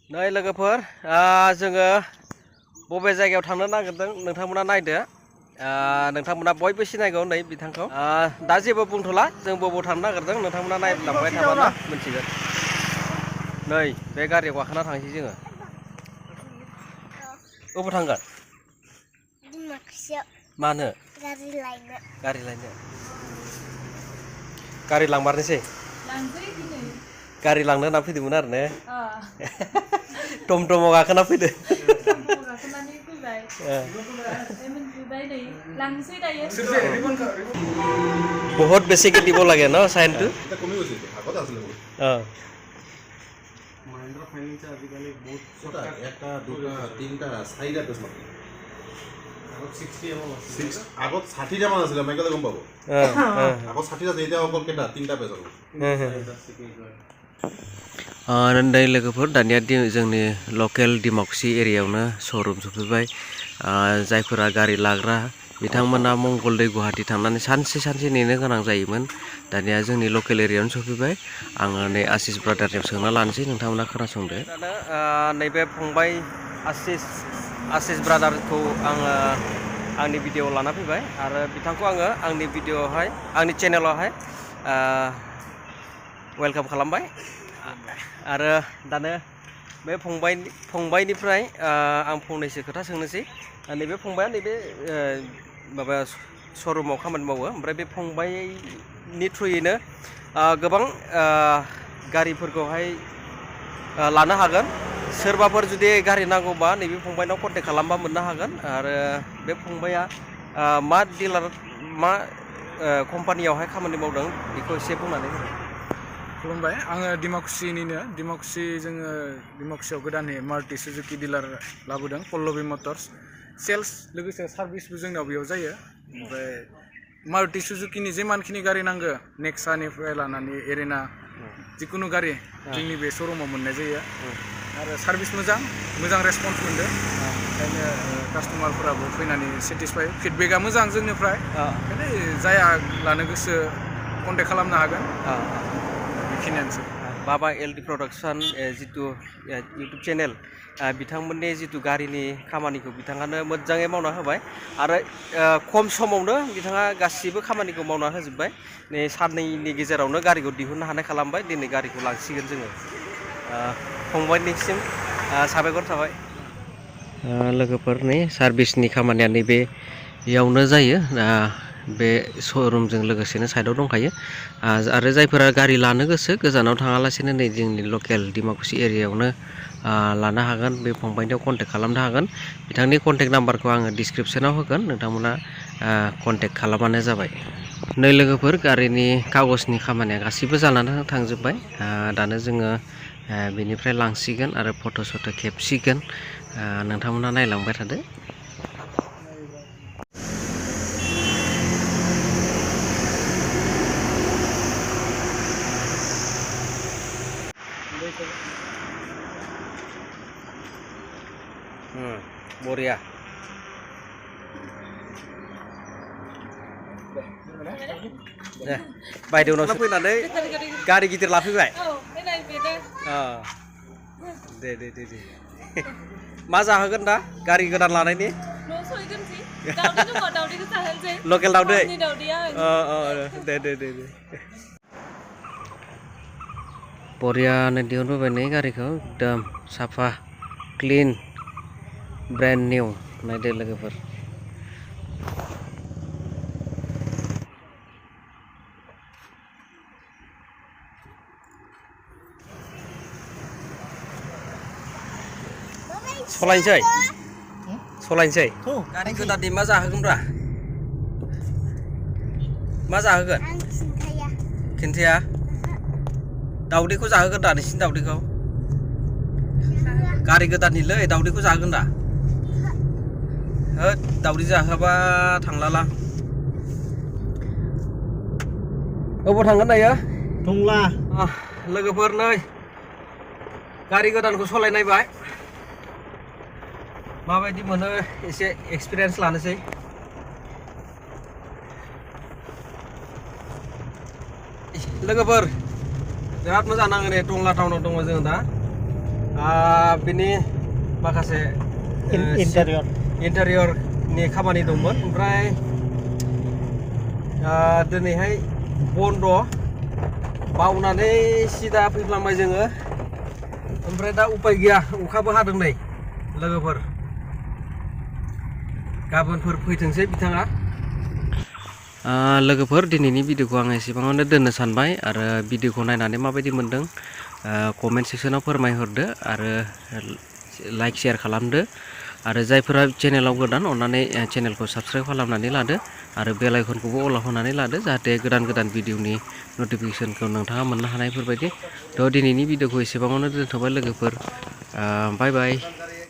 नै लोगोफोर जोङो बबे जायगायाव थांनो नागिरदों नोंथांमोना नायदो नोंथांमोना बयबो सिनायगौ नै बिथांखौ दा जेबो बुंथ'ला जों बबाव थांनो नागिरदों नोंथांमोना नायलांबाय थाबानो मिथिगोन नै बे गारियाव गाखोना थांसै जोङो बबाव थांगोन मानो गारि लायनो गारि लांमारनोसै गारि लांनो होनना फैदोंमोन आरो ने टमटमाव गाखोना फैदो बहुत বেছিকে দিব লাগে ন চাইনটো আগত 60টা মান আছিল মাইকেলে গম পাব আগত 60টা এতিয়া অকল কেটা 3টা পেজ হ'ব नै लोगोफोर दानिया जोंनि लकेल डिमाकुसि एरियायावनो श'रुम सफैबाय जायफोरा गारि लाग्रा बिथांमोना मंगलदै गुवाहाटी थांनानै सानसे नेनो गोनां जायोमोन दानिया जोंनि लकेल एरियायावनो सफैबाय आङो नै आशिस ब्रादारनियाव सोंना लानोसै नोंथांमोना खोनासंदो नैबे फंबाय आशिस ब्रादारखौ आङो आंनि भिडिअ लाना फैबाय आरो बिथांखौ आङो आंनि भिडिअआवहाय आंनि चेनेलावहाय वेलकाम खालामबाय आरो दानो बे फंबायनिफ्राय आं फंनैसो खोथा सोंनोसै नैबे फंबाया नैबे माबा श'रुमाव खामानि मावो ओमफ्राय बे फंबायनि थ्रुयैनो गोबां गारिफोरखौहाय लानो हागोन सोरबाफोर जुदि गारि नांगौबा नैबे फंबायनाव कन्टेक्ट खालामबा मोननो हागोन आरो बे फंबाया मा डिलार मा कम्पानियावहाय खामानि मावदों बेखौ एसे बुंनानै होदो खुलुमबाय आङो जोङो डिमाकुसियाव गोदानै मारुति सुजुकी डिलार लाबोदों पल्लवी मटर्स सेल्स लोगोसे सार्भिसबो जोंनाव बेयाव जायो ओमफ्राय मारुति सुजुकीनि जेमानखिनि गारि नांगौ नेक्सानिफ्राय लानानै एरेना जिखुनु गारि जोंनि बे श'रुमाव मोननाय जायो आरो सार्भिस मोजां रेसपन्स मोनदों ओंखायनो कास्टमारफोराबो फैनानै सेटिसफाइ फिडबेकआ मोजां जोंनिफ्राय ओंखायनो जाया लानो गोसो कन्टेक्ट खालामनो हागोन बेखिनियानोसै बाबा एलडि प्रडाक्शन जितु इउटुब चेनेल बिथांमोननि जितु गारिनि खामानिखौ बिथाङानो मोजाङै मावना होबाय आरो खम समावनो बिथाङा गासिबो खामानिखौ मावना होजोबबाय नै साननैनि गेजेरावनो गारिखौ दिहुननो हानाय खालामबाय दिनै गारिखौ लांसिगोन जोङो फंबायनिसिम साबायखर थाबाय लोगोफोरनि सार्भिसनि खामानिया नैबेयावनो जायो बे श'रुमजों लोगोसेनो साइडआव दंखायो आरो जायफोरा गारि लानो गोसो गोजानाव थाङालासिनो नै जोंनि लकेल डिमाकुसि एरियायावनो लानो हागोन बे फंबायनियाव कन्टेक्ट खालामनो हागोन बिथांनि कन्टेक्ट नाम्बारखौ आङो डिसक्रिपसनाव होगोन नोंथांमोना कन्टेक्ट खालामबानो जाबाय नै लोगोफोर गारिनि कागजनि खामानिया गासिबो जानानै थांजोब्बाय दानो जोङो बेनिफ्राय लांसिगोन आरो फट' सट' खेबसिगोन नोंथांमोना नायलांबाय थादो बरिया बायदेवनावसो फैनानै गारि गिदिर लाफैबाय दे मा जाहोगोन दा गारि गोदान लानायनि लकेल दावदै दे बरियानो दिहुनबोबाय नै गारिखौ एकदम साफा क्लिन ब्रेन्ड निउ नायदो लोगोफोर सलायनोसै गारि गोदाननि मा जाहोगोनब्रा मा जाहोगोन खिन्थाया दावदैखौ जाहोगोन दा नोंसिनि दावदैखौ गारि गोदाननिलै दावदैखौ जाहोगोन दा दावदै जाहोआबा थांलाला अबाव थांगोन दायो टंला लोगोफोर नै गारि गोदानखौ सलायनायबाय माबायदि मोनो एसे एक्सपिरियेन्स लानोसै लोगोफोर बिराद मोजां नाङो नै टंला टाउनाव दङ जों दा बिनि माखासे इन्टारियरनि खामानि दंमोन ओमफ्राय दिनैहाय बन्द बावनानै सिदा फैफ्लांबाय जोङो ओमफ्राय दा उपाय गैया अखाबो हादों नै लोगोफोर गाबोनफोर फैथोंसै बिथाङा लोगोफोर दिनैनि भिडिअखौ आं एसेबाङावनो दोननो सानबाय आरो भिडिअखौ नायनानै माबायदि मोनदों कमेन्ट सेक्सनाव फोरमायहरदो आरो लाइक शेयार खालामदो आरो जायफोरा चेनेलाव गोदान अन्नानै चेनेलखौ साबस्क्राइब खालामनानै लादो आरो बेल आइकनखौबो अल होनानै लादो जाहाथे गोदान भिडिअनि नटिफिकेसनखौ नोंथाङा मोननो हानायफोरबायदि थ' दिनैनि भिडिअखौ एसेबाङावनो दोनथ'बाय लोगोफोर बाय बाय